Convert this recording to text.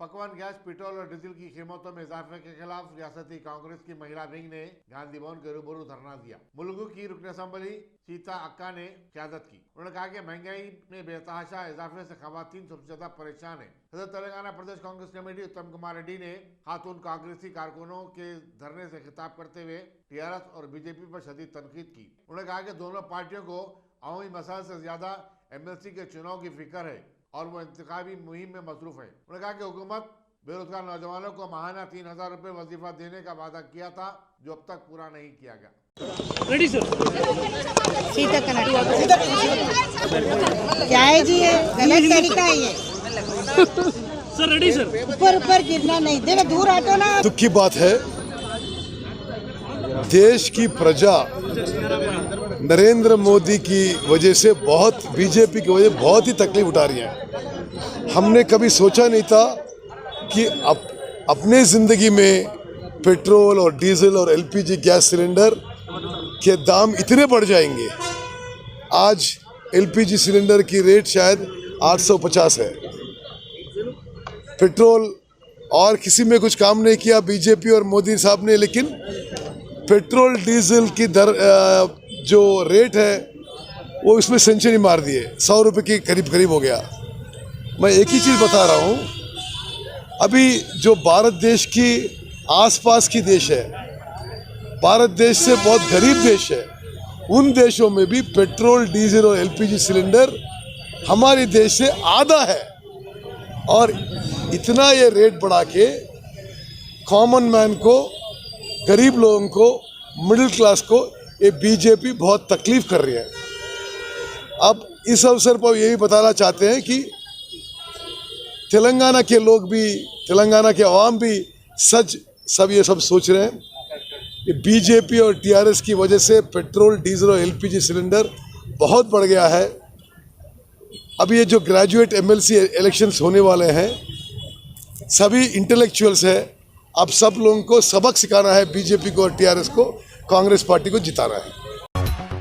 पकवान gas, petrol और diesel की कीमतों में इजाफे के खिलाफ रियासती कांग्रेस की महिला विंग ने गांधी भवन के रूबरू धरना दिया। मुलुगु की रुकन असम्बली सीता अक्का ने क़यादत की। उन्होंने कहा कि महंगाई में बेतहाशा इजाफे से खवातीन सबसे ज्यादा परेशान है। सदर तेलंगाना प्रदेश कांग्रेस कमेटी उत्तम कुमार रेड्डी ने खातून कांग्रेसी कारकुनों के धरने से खिताब करते हुए टीआरएस और बीजेपी पर शदीद तनकीद की। उन्होंने कहा कि दोनों पार्टियों को अवामी मसाइल से ज्यादा एमएलसी के चुनाव की फिक्र है और वो इंतखाबी मुहिम में मसरूफ है। उन्होंने कहा कि हुकूमत बेरोजगार नौजवानों को माहाना 3000 रुपये वजीफा देने का वादा किया था, जो अब तक पूरा नहीं किया गया। Ready sir. सीता क्या है जी, ये गलत तरीका है ये। Sir ready sir. ऊपर गिरना नहीं देवे, दूर हटो ना। दुख की बात है, देश की प्रजा नरेंद्र मोदी की वजह से बीजेपी की वजह बहुत ही तकलीफ उठा रही है। हमने कभी सोचा नहीं था कि अपने ज़िंदगी में पेट्रोल और डीजल और एलपीजी गैस सिलेंडर के दाम इतने बढ़ जाएंगे। आज एलपीजी सिलेंडर की रेट शायद 850 है। पेट्रोल और किसी में कुछ काम नहीं किया बीजेपी और मोदी साहब ने, लेकिन पेट्रोल डीजल की दर जो रेट है वो इसमें सेंचुरी मार दिए, 100 रुपये के करीब हो गया। मैं एक ही चीज़ बता रहा हूँ, अभी जो भारत देश की आसपास की देश है, भारत देश से बहुत गरीब देश है, उन देशों में भी पेट्रोल डीजल और एलपीजी सिलेंडर हमारे देश से आधा है। और इतना ये रेट बढ़ा के कॉमन मैन को, गरीब लोगों को, मिडिल क्लास को ये बीजेपी बहुत तकलीफ कर रही है। अब इस अवसर पर यही बताना चाहते हैं कि तेलंगाना के लोग भी, तेलंगाना के अवाम भी सब ये सोच रहे हैं कि बीजेपी और टीआरएस की वजह से पेट्रोल डीजल और एलपीजी सिलेंडर बहुत बढ़ गया है। अब ये जो ग्रेजुएट एमएलसी इलेक्शंस होने वाले हैं, सभी इंटेलेक्चुअल्स हैं, अब सब लोगों को सबक सिखाना है, बीजेपी को और टीआरएस को, कांग्रेस पार्टी को जिताना है।